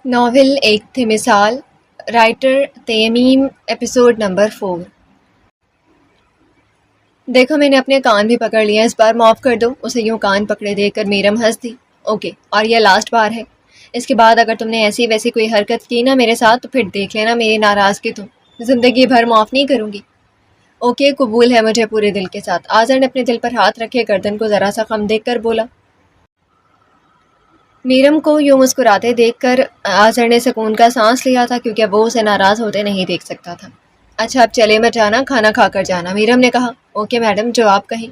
Novel ایک تھے مثال، رائٹر تیمیم، ایپیسوڈ نمبر 4۔ دیکھو میں نے اپنے کان بھی پکڑ لیا، اس بار معاف کر دو۔ اسے یوں کان پکڑے دیکھ کر میرم ہنس دی۔ اوکے، اور یہ لاسٹ بار ہے، اس کے بعد اگر تم نے ایسی ویسی کوئی حرکت کی نا میرے ساتھ تو پھر دیکھ لینا میری ناراضگی تم زندگی بھر معاف نہیں کروں گی۔ اوکے، قبول ہے مجھے پورے دل کے ساتھ۔ آذر نے اپنے دل پر ہاتھ رکھے گردن کو ذرا سا خم دیکھ کر بولا۔ میرم کو یوں مسکراتے دیکھ کر آذر نے سکون کا سانس لیا تھا، کیونکہ وہ اسے ناراض ہوتے نہیں دیکھ سکتا تھا۔ اچھا اب چلے مت جانا، کھانا کھا کر جانا، میرم نے کہا۔ اوکے میڈم، جو آپ کہیں۔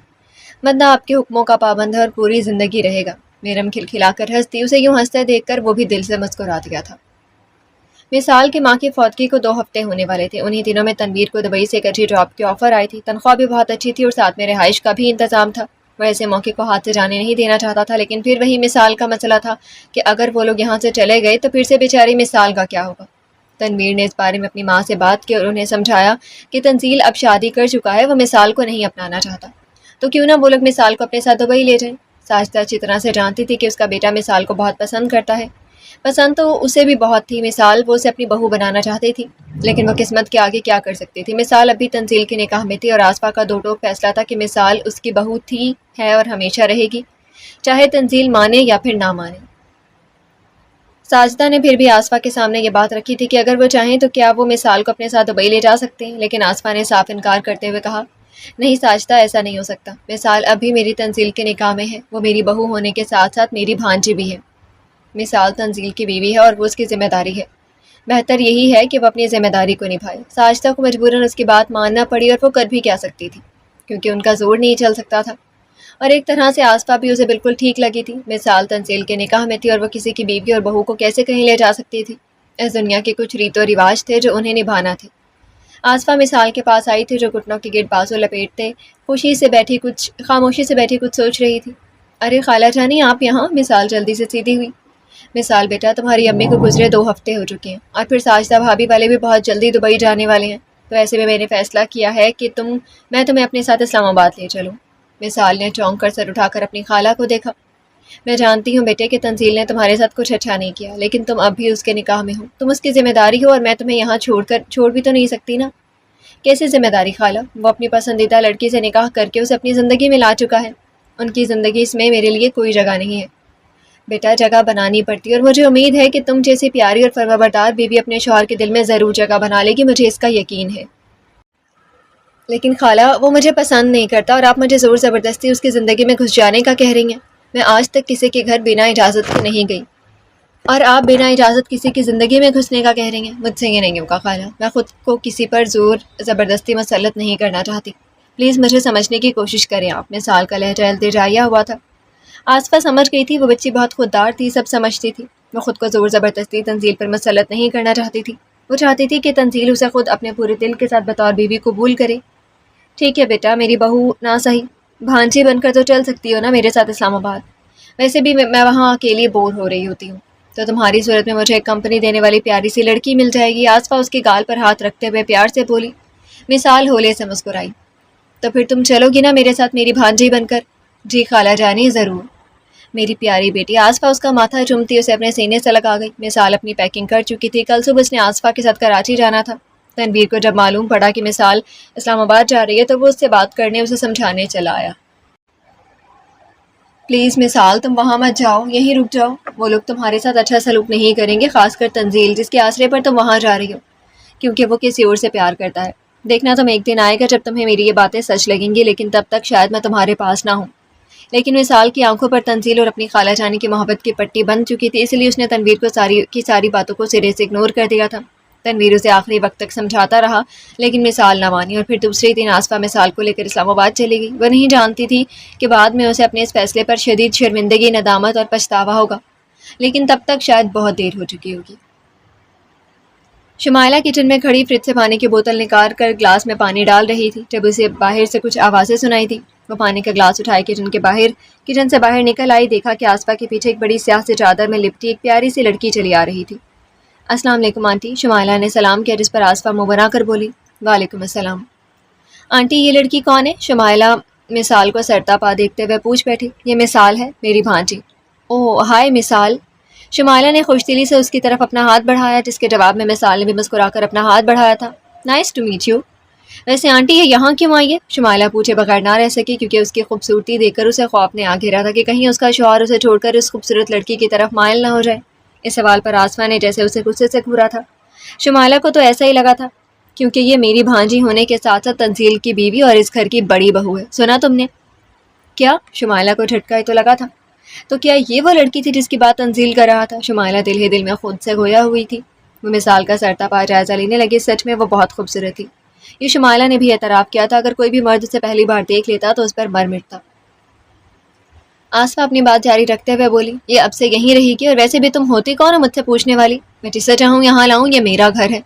بندہ آپ کے حکموں کا پابند ہے اور پوری زندگی رہے گا۔ میرم کھلکھلا کر ہنستی، اسے یوں ہنستے دیکھ کر وہ بھی دل سے مسکرا دیا تھا۔ مثال کی ماں کی فوتگی کو 2 ہفتے ہونے والے تھے۔ انہی دنوں میں تنویر کو دبئی سے ایک اچھی جاب کی آفر آئی تھی، تنخواہ بھی بہت اچھی تھی اور ساتھ میں رہائش کا بھی انتظام تھا۔ وہ ایسے موقع کو ہاتھ سے جانے نہیں دینا چاہتا تھا، لیکن پھر وہی مثال کا مسئلہ تھا کہ اگر وہ لوگ یہاں سے چلے گئے تو پھر سے بیچاری مثال کا کیا ہوگا۔ تنویر نے اس بارے میں اپنی ماں سے بات کی اور انہیں سمجھایا کہ تنزیل اب شادی کر چکا ہے، وہ مثال کو نہیں اپنانا چاہتا، تو کیوں نہ وہ لوگ مثال کو اپنے ساتھ دبئی لے جائیں۔ ساجدہ اچھی طرح سے جانتی تھی کہ اس کا بیٹا مثال کو بہت پسند کرتا ہے، پسند تو اسے بھی بہت تھی مثال، وہ اسے اپنی بہو بنانا چاہتی تھی، لیکن وہ قسمت کے آگے کیا کر سکتی تھی۔ مثال ابھی تنزیل کے نکاح میں تھی اور آسفا کا دو ٹوک فیصلہ تھا کہ مثال اس کی بہو تھی، ہے اور ہمیشہ رہے گی، چاہے تنزیل مانے یا پھر نہ مانے۔ ساجدہ نے پھر بھی آسفا کے سامنے یہ بات رکھی تھی کہ اگر وہ چاہیں تو کیا وہ مثال کو اپنے ساتھ دبئی لے جا سکتے ہیں، لیکن آسفا نے صاف انکار کرتے ہوئے کہا، نہیں ساجدہ، ایسا نہیں ہو سکتا۔ مثال اب بھی میری تنزیل کے نکاح میں ہے، وہ میری بہو ہونے کے ساتھ ساتھ میری بھانجی بھی ہے۔ مثال تنزیل کی بیوی ہے اور وہ اس کی ذمہ داری ہے، بہتر یہی ہے کہ وہ اپنی ذمہ داری کو نبھائے۔ ساجدہ کو مجبوراً اس کی بات ماننا پڑی اور وہ کر بھی کیا سکتی تھی، کیونکہ ان کا زور نہیں چل سکتا تھا، اور ایک طرح سے آسفا بھی اسے بالکل ٹھیک لگی تھی۔ مثال تنزیل کے نکاح میں تھی اور وہ کسی کی بیوی اور بہو کو کیسے کہیں لے جا سکتی تھی؟ اس دنیا کے کچھ ریت و رواج تھے جو انہیں نبھانا تھے۔ آسفا مثال کے پاس آئی تھی جو گھٹنوں کے گرد بازو لپیٹتے خاموشی سے بیٹھی کچھ سوچ رہی تھی۔ ارے خالہ جانی، آپ یہاں؟ مثال جلدی سے سیدھی ہوئی۔ مثال بیٹا، تمہاری امی کو گزرے 2 ہفتے ہو چکے ہیں، اور پھر ساجدہ بھابھی والے بھی بہت جلدی دبئی جانے والے ہیں، تو ایسے میں نے فیصلہ کیا ہے کہ میں تمہیں اپنے ساتھ اسلام آباد لے چلوں۔ مثال نے چونک کر سر اٹھا کر اپنی خالہ کو دیکھا۔ میں جانتی ہوں بیٹے کہ تنزیل نے تمہارے ساتھ کچھ اچھا نہیں کیا، لیکن تم اب بھی اس کے نکاح میں ہو، تم اس کی ذمہ داری ہو، اور میں تمہیں یہاں چھوڑ بھی تو نہیں سکتی نا۔ کیسے ذمہ داری خالہ؟ وہ اپنی پسندیدہ لڑکی سے نکاح کر کے اسے اپنی زندگی میں لا چکا ہے، ان کی زندگی اس میں میرے لیے کوئی جگہ نہیں ہے۔ بیٹا، جگہ بنانی پڑتی ہے، اور مجھے امید ہے کہ تم جیسی پیاری اور فرمانبردار بیوی اپنے شوہر کے دل میں ضرور جگہ بنا لے گی، مجھے اس کا یقین ہے۔ لیکن خالہ، وہ مجھے پسند نہیں کرتا اور آپ مجھے زور زبردستی اس کی زندگی میں گھس جانے کا کہہ رہی ہیں۔ میں آج تک کسی کے گھر بنا اجازت کے نہیں گئی، اور آپ بنا اجازت کسی کی زندگی میں گھسنے کا کہہ رہی ہیں؟ مجھ سے یہ نہیں ہوگا خالہ، میں خود کو کسی پر زور زبردستی مسلط نہیں کرنا چاہتی، پلیز مجھے سمجھنے کی کوشش کریں آپ۔ مثال کا لہجہ التجائیہ ہوا تھا۔ آسفا سمجھ گئی تھی، وہ بچی بہت خوددار تھی، سب سمجھتی تھی۔ وہ خود کو زور زبردستی تنزیل پر مسلط نہیں کرنا چاہتی تھی، وہ چاہتی تھی کہ تنزیل اسے خود اپنے پورے دل کے ساتھ بطور بیوی قبول کرے۔ ٹھیک ہے بیٹا، میری بہو نہ صحیح، بھانجی بن کر تو چل سکتی ہو نا میرے ساتھ اسلام آباد؟ ویسے بھی میں وہاں اکیلی بور ہو رہی ہوتی ہوں، تو تمہاری صورت میں مجھے ایک کمپنی دینے والی پیاری سی لڑکی مل جائے گی۔ آسفا اس کے گال پر ہاتھ رکھتے ہوئے پیار سے بولی۔ مثال ہولے سے مسکرائی۔ تو پھر تم چلو گی نا میرے ساتھ میری بھانجی بن کر؟ جی خالہ جانی، ضرور میری پیاری بیٹی۔ آسفا اس کا ماتھا چومتی اسے اپنے سینے سے لگا گئی۔ مثال اپنی پیکنگ کر چکی تھی، کل صبح اس نے آسفا کے ساتھ کراچی جانا تھا۔ تنویر کو جب معلوم پڑا کہ مثال اسلام آباد جا رہی ہے تو وہ اس سے بات کرنے، اسے سمجھانے چلا آیا۔ پلیز مثال، تم وہاں مت جاؤ، یہیں رک جاؤ، وہ لوگ تمہارے ساتھ اچھا سلوک نہیں کریں گے، خاص کر تنزیل جس کے آسرے پر تم وہاں جا رہی ہو، کیونکہ وہ کسی اور سے پیار کرتا ہے۔ دیکھنا تم ایک دن آئے گا جب تمہیں میری یہ باتیں سچ لگیں گی، لیکن تب تک شاید میں تمہارے پاس نہ ہوں۔ لیکن مثال کی آنکھوں پر تنزیل اور اپنی خالہ جانی کی محبت کی پٹی بند چکی تھی، اس لیے اس نے تنویر کو ساری باتوں کو سرے سے اگنور کر دیا تھا۔ تنویر اسے آخری وقت تک سمجھاتا رہا، لیکن مثال نہ مانی، اور پھر دوسرے دن آسفا مثال کو لے کر اسلام آباد چلی گئی۔ وہ نہیں جانتی تھی کہ بعد میں اسے اپنے اس فیصلے پر شدید شرمندگی، ندامت اور پچھتاوا ہوگا، لیکن تب تک شاید بہت دیر ہو چکی ہوگی۔ شمائلہ کچن میں کھڑی فریج سے پانی کی بوتل نکال کر گلاس میں پانی ڈال رہی تھی جب اسے باہر سے کچھ آوازیں سنائی تھی۔ وہ پانی کا گلاس اٹھائے کچن سے باہر نکل آئی، دیکھا کہ آسفا کے پیچھے ایک بڑی سیاہ سی چادر میں لپٹی ایک پیاری سی لڑکی چلی آ رہی تھی۔ السلام علیکم آنٹی، شمائلہ نے سلام کیا، جس پر آسفا منہ بنا کر بولی۔ وعلیکم السلام۔ آنٹی، یہ لڑکی کون ہے؟ شمائلہ مثال کو سرتا پا دیکھتے ہوئے پوچھ بیٹھی۔ یہ مثال ہے، میری بھانجی۔ اوہ ہائے مثال، شمائلہ نے خوش دلی سے اس کی طرف اپنا ہاتھ بڑھایا، جس کے جواب میں مثال نے بھی مسکرا کر اپنا ہاتھ بڑھایا تھا۔ Nice to meet you. ویسے آنٹی یہ یہاں کیوں آئی ہے؟ شمائلہ پوچھے بغیر نہ رہ سکی، کیونکہ اس کی خوبصورتی دیکھ کر اسے خوف نے آ گھیرا تھا کہ کہیں اس کا شوہر اسے چھوڑ کر اس خوبصورت لڑکی کی طرف مائل نہ ہو جائے۔ اس سوال پر آسفا نے جیسے اسے غصے سے گھورا تھا۔ شمائلہ کو تو ایسا ہی لگا تھا، کیونکہ یہ میری بھانجی ہونے کے ساتھ ساتھ تنزیل کی بیوی اور اس گھر کی بڑی بہو ہے۔ سنا تم نے؟ کیا؟ شمائلہ کو جھٹکا ہی تو لگا تھا۔ تو کیا یہ وہ لڑکی تھی جس کی بات تنزیل کر رہا تھا؟ شمائلہ دل ہی دل میں خود سے گویا ہوئی تھی۔ وہ مثال کا سرتا پا جائزہ لینے لگی۔ سچ میں وہ بہت خوبصورت تھی، یہ شمائلہ نے بھی اعتراف کیا تھا۔ اگر کوئی بھی مرد اسے پہلی بار دیکھ لیتا تو اس پر مر مٹتا۔ آسفا اپنی بات جاری رکھتے ہوئے بولی، یہ اب سے یہیں رہے گی، اور ویسے بھی تم ہوتی کون ہو مجھ سے پوچھنے والی؟ میں جسے چاہوں یہاں لاؤں، یہ میرا گھر ہے۔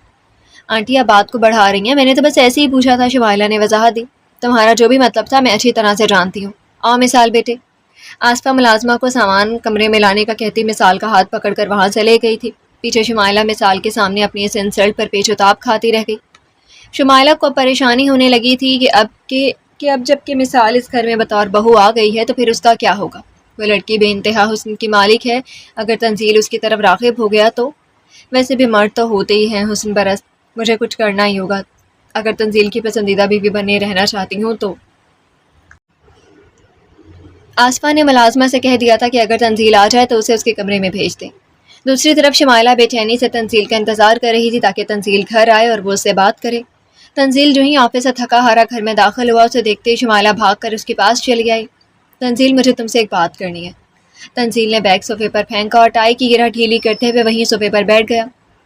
آنٹی آپ بات کو بڑھا رہی ہیں، میں نے تو بس ایسے ہی پوچھا تھا، شمائلہ نے وضاحت دی۔ تمہارا جو بھی مطلب تھا میں اچھی طرح سے جانتی ہوں۔ آؤ مثال بیٹے۔ آسفا ملازمہ کو سامان کمرے میں لانے کا کہتی مثال کا ہاتھ پکڑ کر وہاں سے لے گئی تھی۔ پیچھے شمائلہ مثال کے سامنے اپنی اس انسلٹ پر پیچ و تاب کھاتی رہ گئی۔ شمائلہ کو پریشانی ہونے لگی تھی کہ اب جب کہ مثال اس گھر میں بطور بہو آ گئی ہے تو پھر اس کا کیا ہوگا؟ وہ لڑکی بے انتہا حسن کی مالک ہے، اگر تنزیل اس کی طرف راغب ہو گیا تو؟ ویسے بھی مرد تو ہوتے ہی ہیں حسن پرست، مجھے کچھ کرنا ہی ہوگا اگر تنزیل کی پسندیدہ بیوی بنے رہنا چاہتی ہوں تو۔ آسفا نے ملازمہ سے کہہ دیا تھا کہ اگر تنزیل آ جائے تو اسے اس کے کمرے میں بھیج دیں۔ دوسری طرف شمائلہ بے چینی سے تنزیل کا انتظار کر رہی تھی تاکہ تنزیل گھر آئے اور وہ اس سے بات کرے۔ تنزیل جو ہی آفس سے تھکا ہارا گھر میں داخل ہوا، اسے دیکھتے ہی شمائلہ بھاگ کر اس کے پاس چلی آئی۔ تنزیل مجھے تم سے ایک بات کرنی ہے۔ تنزیل نے بیگ صوفے پر پھینکا اور ٹائی کی گرہ ڈھیلی کرتے ہوئے وہیں صوفے پر بیٹھ گیا۔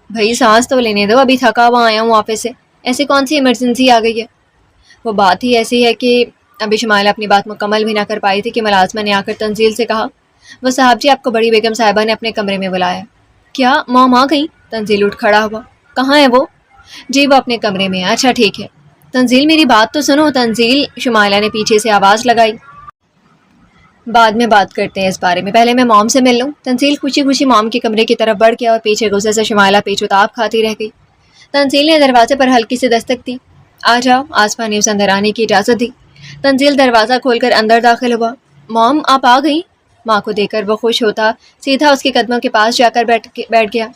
بھائی سانس تو لینے دو، ابھی تھکا ہوا آیا ہوں آفس سے، ایسی کون سی ایمرجنسی آ گئی ہے؟ وہ بات ہی ایسی ہے کہ ابھی شمائلہ اپنی بات مکمل بھی نہ کر پائی تھی کہ ملازمہ نے آ کر تنزیل سے کہا، وہ صاحب جی آپ کو بڑی بیگم صاحبہ نے اپنے کمرے میں بلایا۔ کیا مام آ گئی؟ تنزیل اٹھ کھڑا ہوا۔ کہاں ہے وہ؟ جی وہ اپنے کمرے میں ہے۔ اچھا ٹھیک ہے۔ تنزیل میری بات تو سنو۔ تنزیل، شمائلہ نے پیچھے سے آواز لگائی۔ بعد میں بات کرتے ہیں اس بارے میں، پہلے میں مام سے مل لوں۔ تنزیل خوشی خوشی مام کے کمرے کی طرف بڑھ گیا اور پیچھے غصے سے شمائلہ پیچ و تاب کھاتی رہ گئی۔ تنزیل نے دروازے پر ہلکی سی دستک دی۔ آ جاؤ، آسفا نے اسے اندر آنے کی اجازت دی۔ تنزیل دروازہ کھول کر اندر داخل ہوا۔ مام آپ آ گئی؟ ماں کو دیکھ کر وہ خوش ہوتا سیدھا اس کے قدموں کے پاس جا کر بیٹھ گیا۔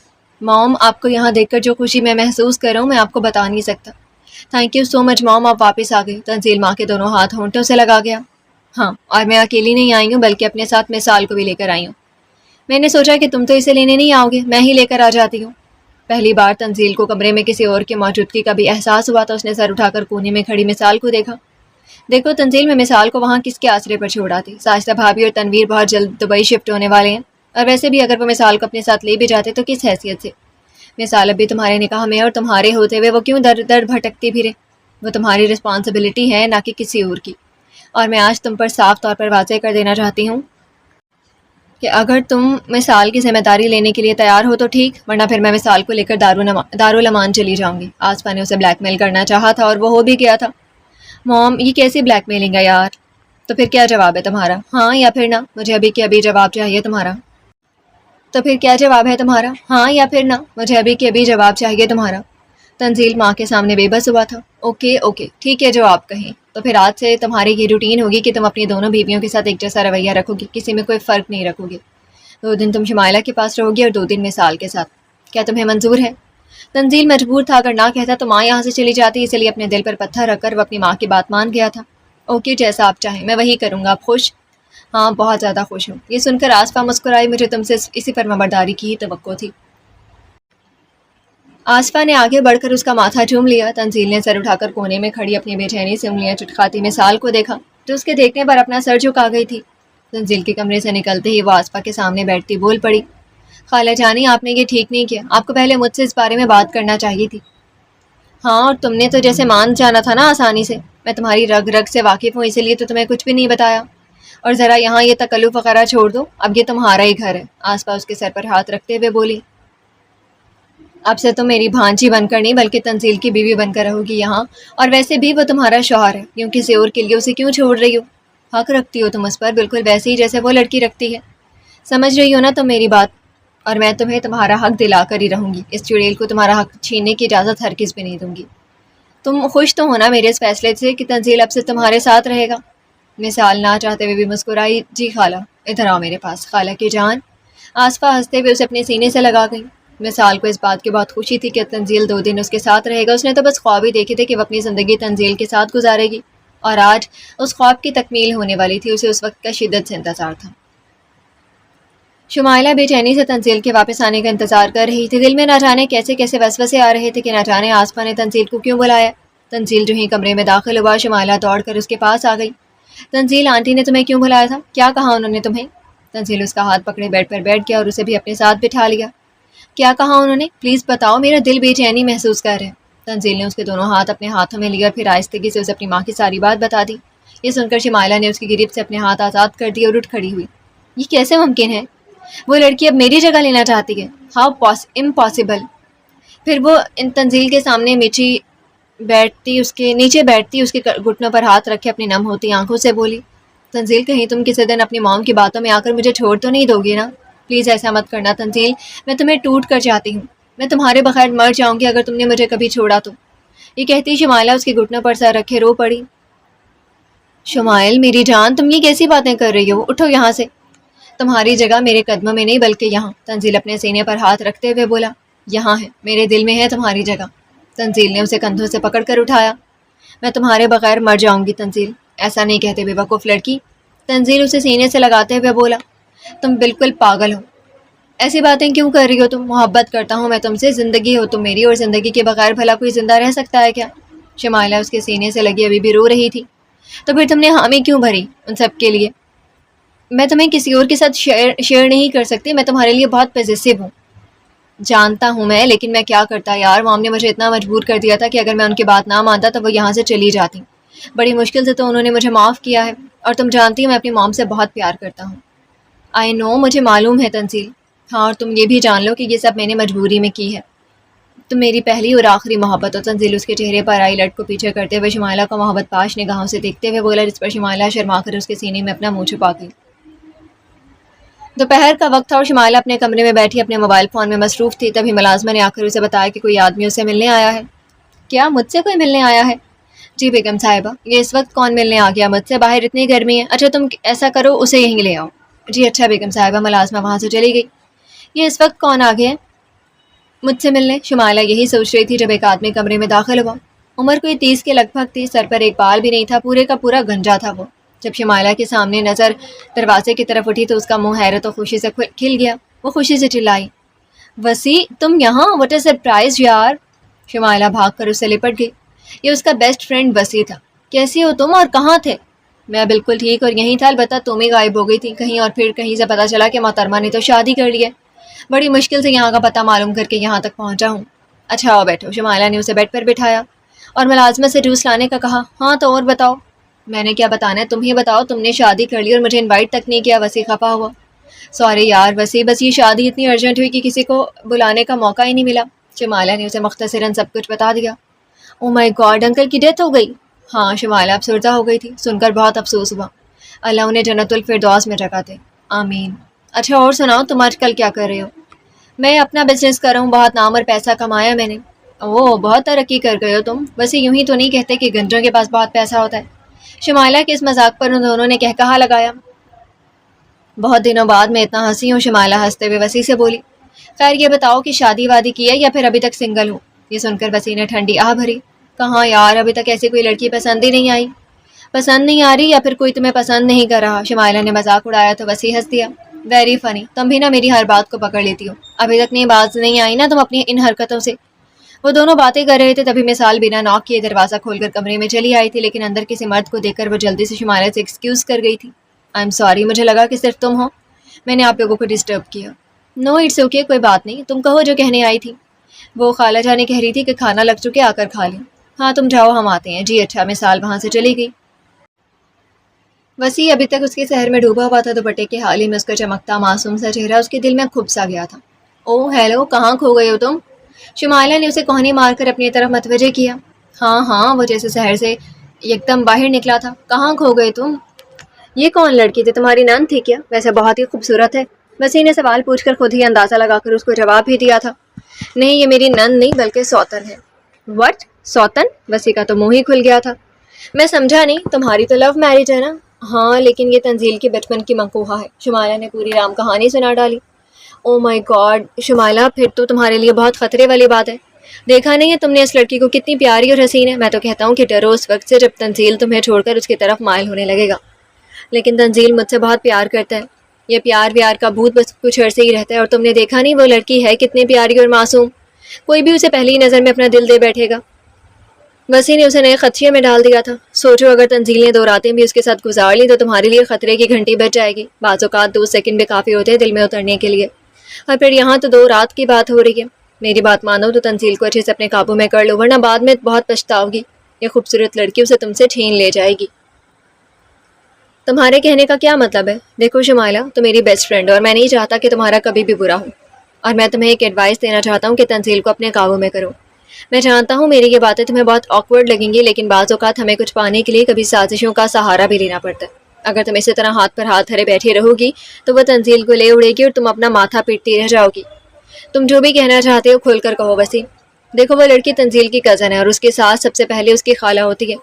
مام آپ کو یہاں دیکھ کر جو خوشی میں محسوس کر رہا ہوں میں آپ کو بتا نہیں سکتا۔ تھینک یو سو مچ مام، آپ واپس آ گئی۔ تنزیل ماں کے دونوں ہاتھ ہونٹوں سے لگا گیا۔ ہاں، اور میں اکیلی نہیں آئی ہوں بلکہ اپنے ساتھ مثال کو بھی لے کر آئی ہوں۔ میں نے سوچا کہ تم تو اسے لینے نہیں آؤ گے، میں ہی لے کر آ جاتی ہوں۔ پہلی بار تنزیل کو کمرے میں کسی اور کی موجودگی کا بھی احساس ہوا تو اس نے سر اٹھا کر کونے میں کھڑی مثال کو دیکھا۔ دیکھو تنزیل، میں مثال کو وہاں کس کے آسرے پر چھوڑ آتی؟ ساجدہ بھابھی اور تنویر بہت جلد دبئی شفٹ ہونے والے ہیں، اور ویسے بھی اگر وہ مثال کو اپنے ساتھ لے بھی جاتے تو کس حیثیت سے؟ مثال ابھی تمہارے نکاح میں، اور تمہارے ہوتے ہوئے وہ کیوں در در بھٹکتی پھرے؟ وہ تمہاری رسپانسبلٹی ہے نہ کہ کسی اور کی۔ اور میں آج تم پر صاف طور پر واضح کر دینا چاہتی ہوں کہ اگر تم مثال کی ذمہ داری لینے کے لیے تیار ہو تو ٹھیک، ورنہ پھر میں مثال کو لے کر دارالامان چلی جاؤں گی۔ آسفا نے اسے بلیک میل کرنا چاہا تھا اور وہ ہو بھی گیا تھا۔ موم، یہ کیسی بلیک میلنگ ہے یار؟ تو پھر کیا جواب ہے تمہارا؟ ہاں یا پھر نہ؟ مجھے ابھی کے ابھی جواب چاہیے تمہارا۔ تو پھر کیا جواب ہے تمہارا؟ ہاں یا پھر نہ؟ مجھے ابھی کے ابھی جواب چاہیے تمہارا۔ تنزیل ماں کے سامنے بے بس ہوا تھا۔ اوکے اوکے ٹھیک ہے، جو آپ کہیں۔ تو پھر آج سے تمہاری یہ روٹین ہوگی کہ تم اپنی دونوں بیویوں کے ساتھ ایک جیسا رویہ رکھو گی، کسی میں کوئی فرق نہیں رکھو گی۔ 2 دن تم شمائلہ کے پاس رہو گی اور 2 دن مثال کے ساتھ۔ کیا تمہیں منظور ہے؟ تنزیل مجبور تھا، اگر نہ کہتا تو ماں یہاں سے چلی جاتی، اس لیے اپنے دل پر پتھر رکھ کر وہ اپنی ماں کی بات مان گیا تھا۔ اوکے جیسا آپ چاہیں، میں وہی کروں گا۔ آپ خوش؟ ہاں بہت زیادہ خوش ہوں۔ یہ سن کر آسفا مسکرائی۔ مجھے تم سے اسی فرمانبرداری کی ہی توقع تھی۔ آسفا نے آگے بڑھ کر اس کا ماتھا چوم لیا۔ تنزیل نے سر اٹھا کر کونے میں کھڑی اپنی بے چینی سے انگلیاں چٹکاتی مثال کو دیکھا جو اس کے دیکھنے پر اپنا سر جھکا گئی تھی۔ تنزیل کے کمرے سے نکلتے ہی وہ آسفا کے سامنے بیٹھتی بول پڑی، خالہ جانی آپ نے یہ ٹھیک نہیں کیا، آپ کو پہلے مجھ سے اس بارے میں بات کرنا چاہیے تھی۔ ہاں، اور تم نے تو جیسے مان جانا تھا نا آسانی سے، میں تمہاری رگ رگ سے واقف ہوں، اسی لیے تو تمہیں کچھ بھی نہیں بتایا۔ اور ذرا یہاں یہ تکلف وغیرہ چھوڑ دو، اب یہ تمہارا ہی گھر ہے۔ آسفا اس کے سر پر ہاتھ رکھتے ہوئے بولی، اب سے تم میری بھانجی بن کر نہیں بلکہ تنزیل کی بیوی بن کر رہو گی یہاں، اور ویسے بھی وہ تمہارا شوہر ہے، کیوں کسی اور کے لیے اسے کیوں چھوڑ رہی ہو؟ حق رکھتی ہو تم اس پر، بالکل ویسے ہی جیسے وہ لڑکی رکھتی ہے۔ سمجھ رہی ہو نا تم میری بات؟ اور میں تمہیں تمہارا حق دلا کر ہی رہوں گی، اس چڑیل کو تمہارا حق چھیننے کی اجازت ہرگز بھی نہیں دوں گی۔ تم خوش تو ہونا میرے اس فیصلے سے کہ تنزیل اب سے تمہارے ساتھ رہے گا؟ مثال نہ چاہتے ہوئے بھی مسکرائی۔ جی خالہ، ادھر آؤ میرے پاس، خالہ کی جان۔ آصفہ ہنستے ہوئے اسے اپنے سینے سے لگا گئی۔ وصال کو اس بات کی بہت خوشی تھی کہ تنزیل 2 دن اس کے ساتھ رہے گا۔ اس نے تو بس خواب ہی دیکھے تھے کہ وہ اپنی زندگی تنزیل کے ساتھ گزارے گی، اور آج اس خواب کی تکمیل ہونے والی تھی۔ اسے اس وقت کا شدت سے انتظار تھا۔ شمائلہ بے چینی سے تنزیل کے واپس آنے کا انتظار کر رہی تھی۔ دل میں نہ جانے کیسے کیسے وسوسے آ رہے تھے کہ نہ جانے آصفہ نے تنزیل کو کیوں بلایا۔ تنزیل جو ہی کمرے میں داخل ہوا، شمائلہ دوڑ کر اس کے پاس آ گئی۔ تنزیل، آنٹی نے تمہیں کیوں بلایا تھا؟ کیا کہا انہوں نے تمہیں؟ تنزیل اس کا ہاتھ پکڑے بیڈ پر بیٹھ گیا اور اسے بھی اپنے ساتھ بٹھا لیا۔ کیا کہا انہوں نے؟ پلیز بتاؤ، میرا دل بے چینی محسوس کر رہا ہے۔ تنزیل نے اس کے دونوں ہاتھ اپنے ہاتھوں میں لیا، پھر آہستگی سے اسے اپنی ماں کی ساری بات بتا دی۔ یہ سن کر شمائلہ نے اس کی گریب سے اپنے ہاتھ آزاد کر دیے اور اٹھ کھڑی ہوئی۔ یہ کیسے ممکن ہے؟ وہ لڑکی اب میری جگہ لینا چاہتی ہے؟ How impossible! پھر وہ ان تنزیل کے سامنے نیچے بیٹھتی، اس کے گھٹنوں پر ہاتھ رکھے اپنی نم ہوتی آنکھوں سے بولی، تنزیل، کہیں تم کسی دن اپنی موم کی باتوں میں آ کر مجھے چھوڑ تو نہیں دو گی نا؟ پلیز ایسا مت کرنا تنزیل، میں تمہیں ٹوٹ کر چاہتی ہوں۔ میں تمہارے بغیر مر جاؤں گی اگر تم نے مجھے کبھی چھوڑا تو۔ یہ کہتی شمائلہ اس کے گھٹنوں پر سر رکھے رو پڑی۔ شمائل میری جان، تم یہ کیسی باتیں کر رہی ہو؟ اٹھو یہاں سے۔ تمہاری جگہ میرے قدموں میں نہیں بلکہ یہاں۔ تنزیل اپنے سینے پر ہاتھ رکھتے ہوئے بولا، یہاں ہے، میرے دل میں ہے تمہاری جگہ۔ تنزیل نے اسے کندھوں سے پکڑ کر اٹھایا۔ میں تمہارے بغیر مر جاؤں گی تنزیل، ایسا نہیں کہتے بے وقوف لڑکی۔ تنزیل اسے سینے سے لگاتے ہوئے بولا، تم بالکل پاگل ہو، ایسی باتیں کیوں کر رہی ہو تم؟ محبت کرتا ہوں میں تم سے، زندگی ہو تم میری، اور زندگی کے بغیر بھلا کوئی زندہ رہ سکتا ہے کیا؟ شمائلہ اس کے سینے سے لگی ابھی بھی رو رہی تھی۔ تو پھر تم نے حامی کیوں بھری ان سب کے لیے؟ میں تمہیں کسی اور کے ساتھ شیئر نہیں کر سکتی، میں تمہارے لیے بہت پوزیسو ہوں۔ جانتا ہوں میں، لیکن میں کیا کرتا یار، مام نے مجھے اتنا مجبور کر دیا تھا کہ اگر میں ان کی بات نہ مانتا تو وہ یہاں سے چلی جاتی۔ بڑی مشکل سے تو انہوں نے مجھے معاف کیا ہے، اور تم جانتی ہو میں اپنی مام سے بہت پیار کرتا ہوں۔ آئی نو، مجھے معلوم ہے تنزیل۔ ہاں، اور تم یہ بھی جان لو کہ یہ سب میں نے مجبوری میں کی ہے۔ تم میری پہلی اور آخری محبت ہو۔ تنزیل اس کے چہرے پر آئی لٹ کو پیچھے کرتے ہوئے شمائلہ کو محبت پاش نگاہوں سے دیکھتے ہوئے بولا، جس پر شمائلہ شرما کر اس کے سینے میں اپنا منہ چھپا گئی۔ دوپہر کا وقت تھا اور شمائلہ اپنے کمرے میں بیٹھی اپنے موبائل فون میں مصروف تھی۔ تبھی ملازمہ نے آ کر اسے بتایا کہ کوئی آدمی اسے ملنے آیا ہے۔ کیا مجھ سے کوئی ملنے آیا ہے؟ جی بیگم صاحبہ، یہ اس وقت کون ملنے آ گیا مجھ سے؟ باہر اتنی گرمی ہے۔ اچھا تم ایسا کرو، اسے یہیں لے آؤ۔ جی اچھا بیگم صاحبہ۔ ملازمہ وہاں سے چلی گئی۔ یہ اس وقت کون آ گیا ہے مجھ سے ملنے؟ شمائلہ یہی سوچ رہی تھی جب ایک آدمی کمرے میں داخل ہوا۔ عمر کوئی 30 کے لگ بھگ تھی، سر پر ایک بال بھی نہیں تھا، پورے کا پورا گنجا تھا وہ۔ جب شمائلہ کے سامنے نظر دروازے کی طرف اٹھی تو اس کا منہ حیرت و خوشی سے کھل گیا۔ وہ خوشی سے چلائی، وسیع تم یہاں؟ واٹ اے سرپرائز یار! شمائلہ بھاگ کر اس سے لپٹ گئی۔ یہ اس کا بیسٹ فرینڈ وسیع تھا۔ کیسی ہو تم اور کہاں تھے؟ میں بالکل ٹھیک اور یہیں تھا، البتہ تم ہی غائب ہو گئی تھی کہیں، اور پھر کہیں سے پتہ چلا کہ محترمہ نے تو شادی کر لی ہے۔ بڑی مشکل سے یہاں کا پتہ معلوم کر کے یہاں تک پہنچا ہوں۔ اچھا آؤ بیٹھو۔ شمائلہ نے اسے بیڈ پر بٹھایا اور ملازمت سے جوس لانے کا کہا۔ ہاں تو اور بتاؤ؟ میں نے کیا بتانا ہے، تم ہی بتاؤ۔ تم نے شادی کر لی اور مجھے انوائٹ تک نہیں کیا۔ وسیع خفا ہوا۔ سوری یار وسیع، بس یہ شادی اتنی ارجنٹ ہوئی کہ کسی کو بلانے کا موقع ہی نہیں ملا۔ شمائلہ نے اسے مختصراً سب کچھ بتا دیا۔ او مائی گاڈ، انکل کی ڈیتھ ہو گئی؟ ہاں، شمائلہ افسردہ ہو گئی تھی۔ سن کر بہت افسوس ہوا۔ اللہ انہیں جنت الفردوس میں جگہ دے، آمین۔ اچھا اور سناؤ، تم آج کل کیا کر رہے ہو؟ میں اپنا بزنس کر رہا ہوں، بہت نام اور پیسہ کمایا میں نے۔ اوہ، بہت ترقی کر گئے ہو تم۔ ویسے یوں ہی تو نہیں کہتے کہ گنجوں کے پاس بہت پیسہ ہوتا ہے۔ شمائلہ کے اس مذاق پر ان دونوں نے کہا لگایا۔ بہت دنوں بعد میں اتنا ہنسی ہوں، شمائلہ ہنستے ہوئے وسیع سے بولی۔ خیر یہ بتاؤ کہ شادی وادی کی ہے یا پھر ابھی تک سنگل ہو؟ یہ سن کر وسیع نے ٹھنڈی آہ بھری۔ کہاں یار، ابھی تک ایسی کوئی لڑکی پسند ہی نہیں آئی۔ پسند نہیں آ رہی یا پھر کوئی تمہیں پسند نہیں کر رہا؟ شمائلہ نے مذاق اڑایا تو وسیع ہنس دیا۔ ویری فنی، تم بھی نا میری ہر بات کو پکڑ لیتی ہو۔ ابھی تک نہیں باز نہیں آئی نا تم اپنی ان حرکتوں سے۔ وہ دونوں باتیں کر رہے تھے تبھی مثال بنا ناک کیے دروازہ کھول کر کمرے میں چلی آئی تھی، لیکن اندر کسی مرد کو دیکھ کر وہ جلدی سے شمائلہ سے ایکسکیوز کر گئی تھی۔ آئی ایم سوری، مجھے لگا کہ صرف تم ہو، میں نے آپ لوگوں کو ڈسٹرب کیا۔ نو اٹس اوکے، کوئی بات نہیں، تم کہو جو کہنے آئی تھی۔ وہ خالہ جانی کہہ رہی تھی کہ کھانا لگ چکے، آ کر کھا لیں۔ ہاں تم جاؤ، ہم آتے ہیں۔ جی اچھا۔ مثال وہاں سے چلی گئی۔ وسیع ابھی تک اس کے سحر میں ڈوبا ہوا تھا، دوپٹے کے حال ہی میں اس کا چمکتا معصوم سا چہرہ اس کے دل میں کھب سا گیا تھا۔ او ہیلو، کہاں کھو گئے ہو تم؟ شمائلہ نے اسے کوہنی مار کر اپنی طرف متوجہ کیا۔ ہاں، وہ جیسے سحر سے یکدم باہر نکلا تھا۔ کہاں کھو گئے تم؟ یہ کون لڑکی تھی، تمہاری نند تھی کیا؟ ویسے بہت ہی خوبصورت ہے۔ وسیع نے سوال پوچھ کر خود ہی اندازہ لگا کر اس کو جواب بھی دیا تھا۔ نہیں، یہ میری نند نہیں بلکہ سوتن ہے۔ وٹ؟ سوتن؟ وسیع کا تو منہ ہی کھل گیا تھا۔ میں سمجھا نہیں، تمہاری تو لو میرج ہے نا؟ ہاں، لیکن یہ تنزیل کی بچپن کی منقوہہ ہے۔ شمائلہ نے پوری رام کہانی سنا ڈالی۔ او مائی گاڈ شمائلہ، پھر تو تمہارے لیے بہت خطرے والی بات ہے۔ دیکھا نہیں ہے تم نے اس لڑکی کو کتنی پیاری اور حسین ہے؟ میں تو کہتا ہوں کہ ڈرو اس وقت سے جب تنزیل تمہیں چھوڑ کر اس کی طرف مائل ہونے لگے گا۔ لیکن تنزیل مجھ سے بہت پیار کرتا ہے، یہ پیار ویار کا بھوت بس کچھ عرصے ہی رہتا ہے، اور تم نے دیکھا نہیں وہ لڑکی ہے کتنی پیاری اور معصوم، کوئی بھی اسے پہلی نظر میں اپنا دل دے بیٹھے گا۔ وسیع نے اسے نئے خدشے میں ڈال دیا تھا۔ سوچو اگر تنزیل نے 2 راتیں بھی اس کے ساتھ گزار لی تو تمہارے لیے خطرے کی گھنٹی بج جائے گی۔ بعض اوقات 2 سیکنڈ بھی کافی ہوتے ہیں دل میں اترنے کے لیے، اور پھر یہاں تو 2 رات کی بات ہو رہی ہے۔ میری بات مانو تو تنزیل کو اچھے سے اپنے قابو میں کر لو، ورنہ بعد میں بہت پچھتاؤ گی۔ یہ خوبصورت لڑکی اسے تم سے چھین لے جائے گی۔ تمہارے کہنے کا کیا مطلب ہے؟ دیکھو شمائلہ، تو میری بیسٹ فرینڈ ہے اور میں نہیں چاہتا کہ تمہارا کبھی بھی برا ہو، اور میں تمہیں ایک ایڈوائس دینا چاہتا ہوں کہ تنزیل کو اپنے قابو میں کرو۔ میں جانتا ہوں میری یہ باتیں تمہیں بہت آکورڈ لگیں گی، لیکن بعض اوقات ہمیں کچھ پانے کے لیے کبھی سازشوں کا سہارا بھی لینا پڑتا ہے۔ اگر تم اسی طرح ہاتھ پر ہاتھ دھرے بیٹھی رہو گی تو وہ تنزیل کو لے اڑے گی اور تم اپنا ماتھا پیٹتی رہ جاؤ گی۔ تم جو بھی کہنا چاہتے ہو کھول کر کہو وسیم۔ دیکھو وہ لڑکی تنزیل کی کزن ہے، اور اس کے ساتھ سب سے پہلے اس کی خالہ ہوتی ہے،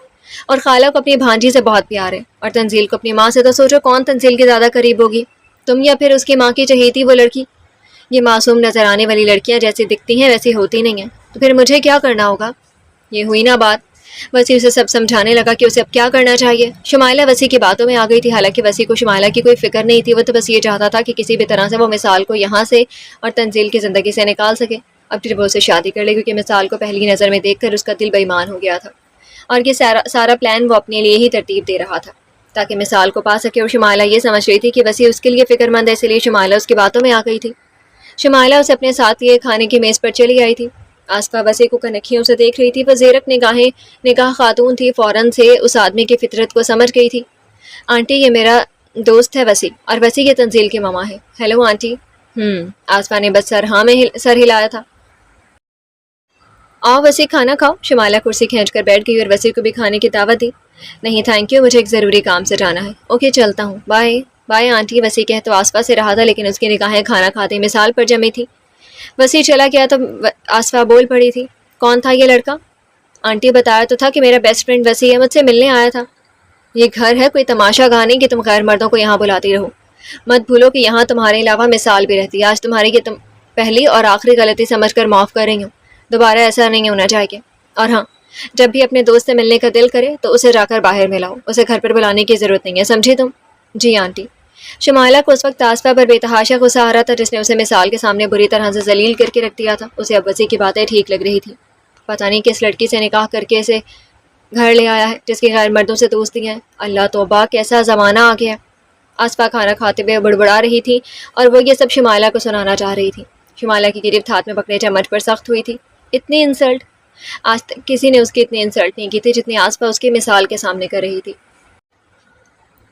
اور خالہ کو اپنی بھانجی سے بہت پیار ہے، اور تنزیل کو اپنی ماں سے۔ تو سوچو کون تنزیل کے زیادہ قریب ہوگی، تم یا پھر اس کی ماں کی چہیتی وہ لڑکی؟ یہ معصوم نظر آنے والی لڑکیاں جیسی دکھتی ہیں ویسی ہوتی نہیں ہیں، تو پھر مجھے کیا کرنا ہوگا؟ یہ ہوئی نا بات۔ وسیع اسے سب سمجھانے لگا کہ اسے اب کیا کرنا چاہیے۔ شمائلہ وسیع کی باتوں میں آ گئی تھی، حالانکہ وسیع کو شمائلہ کی کوئی فکر نہیں تھی، وہ تو بس یہ چاہتا تھا کہ کسی بھی طرح سے وہ مثال کو یہاں سے اور تنزیل کی زندگی سے نکال سکے۔ اب پھر وہ اسے شادی کر لے، کیونکہ مثال کو پہلی نظر میں دیکھ کر اس کا دل بے ایمان ہو گیا تھا، اور یہ سارا پلان وہ اپنے لیے ہی ترتیب دے رہا تھا تاکہ مثال کو پا سکے۔ اور شمائلہ یہ سمجھ رہی تھی کہ وسیع اس کے لیے فکر مند ہے، اس لیے شمائلہ اس کی باتوں میں آ گئی تھی۔ شمائلہ اسے اپنے ساتھ لیے کھانے کی میز پر چلی آئی تھی۔ آسفا وسیع کو کنکھیوں سے دیکھ رہی تھی، وہ زیرک نگاہ خاتون تھی، فوراً سے اس آدمی کی فطرت کو سمجھ گئی تھی۔ آنٹی یہ میرا دوست ہے وسیع، اور وسیع یہ تنزیل کی ماما ہے۔ Hello aunty. آسفا نے بس سر ہلایا تھا۔ آؤ وسیع کھانا کھاؤ۔ شمائلہ کرسی کھینچ کر بیٹھ گئی اور وسیع کو بھی کھانے کی دعوت دی۔ نہیں تھینک یو، مجھے ایک ضروری کام سے جانا ہے۔ اوکے چلتا ہوں، بائے۔ بائے آنٹی، وسیع کہہ تو آسفا سے رہا تھا، لیکن اس کی نگاہیں کھانا کھاتے مثال پر جمی تھی۔ وسیع چلا گیا تو آسفا بول پڑی تھی، کون تھا یہ لڑکا؟ آنٹی بتایا تو تھا کہ میرا بیسٹ فرینڈ وسیع ہے، مجھ سے ملنے آیا تھا۔ یہ گھر ہے کوئی تماشا گاہ نہیں کہ تم غیر مردوں کو یہاں بلاتی رہو۔ مت بھولو کہ یہاں تمہارے علاوہ مثال بھی رہتی ہے۔ آج تمہاری یہ پہلی اور آخری غلطی سمجھ کر معاف کر رہی ہوں، دوبارہ ایسا نہیں ہونا چاہیے۔ اور ہاں، جب بھی اپنے دوست سے ملنے کا دل کرے تو اسے جا کر باہر ملاؤ، اسے گھر پر بلانے کی ضرورت نہیں ہے، سمجھی تم؟ جی آنٹی۔ شمائلہ کو اس وقت آسفا پر بے تحاشا غصہ آ رہا تھا، جس نے اسے مثال کے سامنے بری طرح سے ذلیل کر کے رکھ دیا تھا۔ اسے اب وسیع کی باتیں ٹھیک لگ رہی تھی۔ پتہ نہیں کس لڑکی سے نکاح کر کے اسے گھر لے آیا ہے جس کی غیر مردوں سے دوستی ہیں۔ اللہ توبہ، کیسا زمانہ آ گیا۔ آسفا کھانا کھاتے ہوئے بڑبڑا رہی تھی، اور وہ یہ سب شمائلہ کو سنانا چاہ رہی تھی۔ شمائلہ کی گرفت ہاتھ میں پکڑے چمچ پر سخت ہوئی تھی۔ اتنی انسلٹ! آج تک کسی نے اس کی اتنی انسلٹ نہیں کی تھی جتنی آسفا اس کی مثال کے سامنے کر رہی تھی۔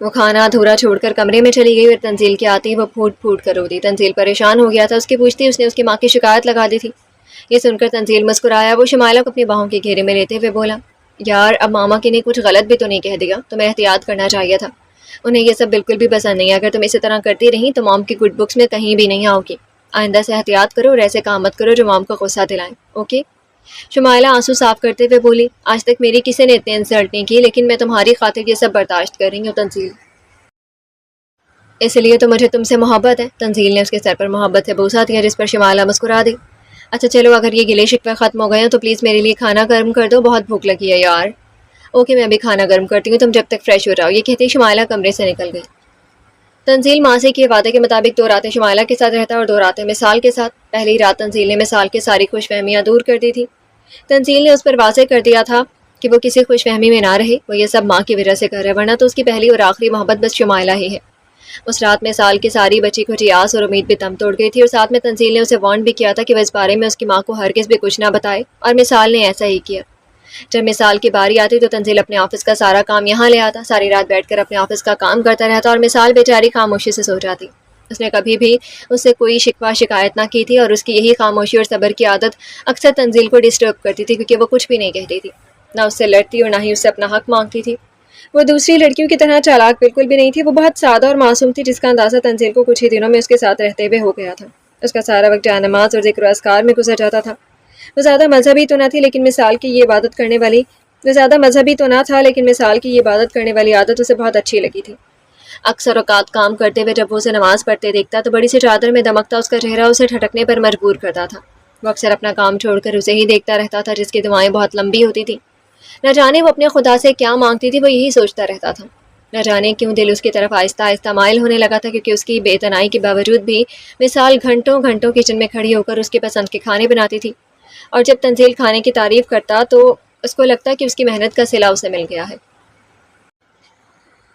وہ کھانا ادھورا چھوڑ کر کمرے میں چلی گئی اور تنزیل کے آتی وہ پھوٹ پھوٹ کر روتی۔ تنزیل پریشان ہو گیا تھا، اس کی پوچھتی اس نے اس کی ماں کی شکایت لگا دی تھی۔ یہ سن کر تنزیل مسکرایا، وہ شمائلہ کو اپنی باہوں کے گھیرے میں لیتے ہوئے بولا، یار اب ماما کی نے کچھ غلط بھی تو نہیں کہہ دیا، تمہیں احتیاط کرنا چاہیے تھا۔ انہیں یہ سب بالکل بھی پسند نہیں ہے، اگر تم اسی طرح کرتی رہی تو مام کی گڈ بکس میں کہیں بھی نہیں آؤ گی۔ آئندہ سے احتیاط کرو اور ایسے کام مت کرو جو مام کو غصہ دلائیں، اوکے؟ شمائلہ آنسو صاف کرتے ہوئے بولی، آج تک میری کسی نے اتنی انسلٹ نہیں کی، لیکن میں تمہاری خاطر یہ سب برداشت کر رہی ہوں تنزیل، اس لیے تو مجھے تم سے محبت ہے۔ تنزیل نے اس کے سر پر محبت سے بوسہ دیا، جس پر شمائلہ مسکرا دی۔ اچھا چلو، اگر یہ گلے شکوے ختم ہو گئے ہیں تو پلیز میرے لیے کھانا گرم کر دو، بہت بھوک لگی ہے یار۔ اوکے میں ابھی کھانا گرم کرتی ہوں، تم جب تک فریش ہو جاؤ، یہ کہتی شمائلہ کمرے سے نکل گئی۔ تنزیل ماں سے کیے وعدے کے مطابق 2 راتیں شمائلہ کے ساتھ رہتا اور 2 راتیں مثال کے ساتھ۔ پہلی رات تنزیل نے مثال کی ساری خوش فہمیاں دور کر دی تھی۔ تنزیل نے اس پر واضح کر دیا تھا کہ وہ کسی خوش فہمی میں نہ رہے، وہ یہ سب ماں کی وجہ سے کر رہا ہے، ورنہ تو اس کی پہلی اور آخری محبت بس شمائلہ ہی ہے۔ اس رات میں سال کی ساری بچی کھٹی آس اور امید بھی دم توڑ گئی تھی، اور ساتھ میں تنزیل نے اسے وارن بھی کیا تھا کہ وہ اس بارے میں اس کی ماں کو ہرگز بھی کچھ نہ بتائے، اور مثال نے ایسا ہی کیا۔ جب مثال کی باری آتی تو تنزیل اپنے آفس کا سارا کام یہاں لے آتا، ساری رات بیٹھ کر اپنے آفس کا کام کرتا رہتا، اور مثال بیچاری خاموشی سے سو جاتی۔ اس نے کبھی بھی اس سے کوئی شکوہ شکایت نہ کی تھی، اور اس کی یہی خاموشی اور صبر کی عادت اکثر تنزیل کو ڈسٹرب کرتی تھی، کیونکہ وہ کچھ بھی نہیں کہتی تھی، نہ اس سے لڑتی اور نہ ہی اس سے اپنا حق مانگتی تھی۔ وہ دوسری لڑکیوں کی طرح چالاک بالکل بھی نہیں تھی، وہ بہت سادہ اور معصوم تھی، جس کا اندازہ تنزیل کو کچھ ہی دنوں میں اس کے ساتھ رہتے ہوئے ہو گیا تھا۔ اس کا سارا وقت جائے نماز اور ذکر و اذکار میں گزر جاتا تھا۔ وہ زیادہ مذہبی تو نہ تھی، لیکن مثال کی یہ عبادت کرنے والی عادت اسے بہت اچھی لگی تھی۔ اکثر اوقات کام کرتے ہوئے جب وہ اسے نماز پڑھتے دیکھتا تو بڑی سی چادر میں دمکتا اس کا چہرہ اسے ٹھٹکنے پر مجبور کرتا تھا۔ وہ اکثر اپنا کام چھوڑ کر اسے ہی دیکھتا رہتا تھا، جس کی دعائیں بہت لمبی ہوتی تھیں۔ نہ جانے وہ اپنے خدا سے کیا مانگتی تھی، وہ یہی سوچتا رہتا تھا۔ نہ جانے کیوں دل اس کی طرف آہستہ آہستہ مائل ہونے لگا تھا، کیونکہ اس کی بے تنائی کے باوجود بھی مثال گھنٹوں گھنٹوں کچن میں کھڑی ہو کر اس کی پسند کے کھانے بناتی تھی، اور جب تنزیل کھانے کی تعریف کرتا تو اس کو لگتا کہ اس کی محنت کا صلہ اسے مل گیا ہے۔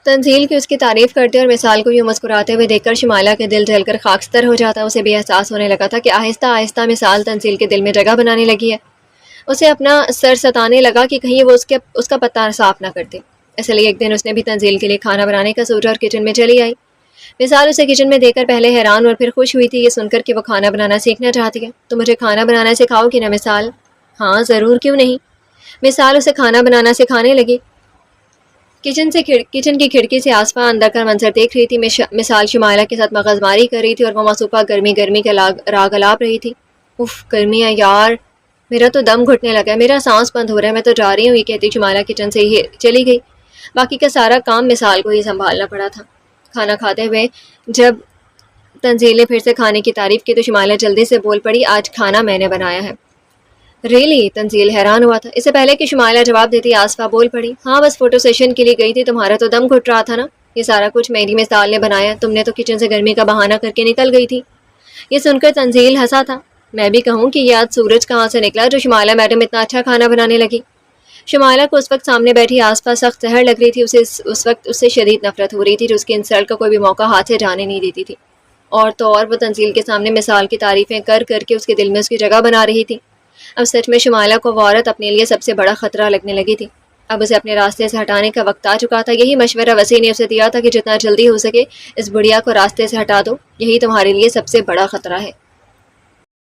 تنزیل کی اس کی تعریف کرتے اور مثال کو یوں مسکراتے ہوئے دیکھ کر شمائلہ کے دل جل کر خاکستر ہو جاتا۔ اسے بھی احساس ہونے لگا تھا کہ آہستہ آہستہ مثال تنزیل کے دل میں جگہ بنانے لگی ہے۔ اسے اپنا سر ستانے لگا کہ کہیں وہ اس کا پتہ صاف نہ کرتے۔ اس لیے ایک دن اس نے بھی تنزیل کے لیے کھانا بنانے کا سوچا اور کچن میں چلی آئی۔ مثال اسے کچن میں دیکھ کر پہلے حیران اور پھر خوش ہوئی تھی، یہ سن کر کہ وہ کھانا بنانا سیکھنا چاہتی ہے۔ تو مجھے کھانا بنانا سکھاؤ گی نا مثال؟ ہاں ضرور، کیوں نہیں۔ مثال اسے کھانا بنانا سکھانے لگی۔ کچن کی کھڑکی سے آسفا اندر کا منظر دیکھ رہی تھی۔ مثال شمائلہ کے ساتھ مغز ماری کر رہی تھی اور وہ مصوفہ گرمی گرمی کا راگ الاپ رہی تھی۔ اف گرمی ہے یار، میرا تو دم گھٹنے لگا ہے، میرا سانس بند ہو رہا ہے، میں تو جا رہی ہوں، یہ کہتی شمائلہ کچن سے ہی چلی گئی۔ باقی کا سارا کام مثال کو ہی سنبھالنا پڑا تھا۔ کھانا کھاتے ہوئے جب تنزیل نے پھر سے کھانے کی تعریف کی تو شمائلہ جلدی سے بول پڑی، آج کھانا میں نے بنایا ہے۔ ریلی؟ تنزیل حیران ہوا تھا۔ اس سے پہلے کہ شمائلہ جواب دیتی آسفا بول پڑی، ہاں بس فوٹو سیشن کے لیے گئی تھی، تمہارا تو دم گھٹ رہا تھا نا، یہ سارا کچھ میری مثال نے بنایا، تم نے تو کچن سے گرمی کا بہانہ کر کے نکل گئی تھی۔ یہ سن کر تنزیل ہنسا تھا۔ میں بھی کہوں کہ یہ آج سورج کہاں سے نکلا جو شمائلہ میڈم اتنا اچھا کھانا بنانے لگی۔ شمائلہ کو اس وقت سامنے بیٹھی آسفا سخت زہر لگ رہی تھی۔ اسے اس وقت اس سے شدید نفرت ہو رہی تھی، جو اس کی انسلٹ کا کوئی بھی موقع ہاتھ سے جانے نہیں دیتی تھی، اور تو اور وہ تنزیل کے سامنے مثال کی تعریفیں کر کر کے اس کے دل میں اس کی جگہ بنا رہی تھی۔ اب سچ میں شمائلہ کو وہ عورت اپنے لیے سب سے بڑا خطرہ لگنے لگی تھی۔ اب اسے اپنے راستے سے ہٹانے کا وقت آ چکا تھا۔ یہی مشورہ وسیع نے اسے دیا تھا کہ جتنا جلدی ہو سکے اس بڑھیا کو راستے سے ہٹا دو، یہی تمہارے لیے سب سے بڑا خطرہ ہے۔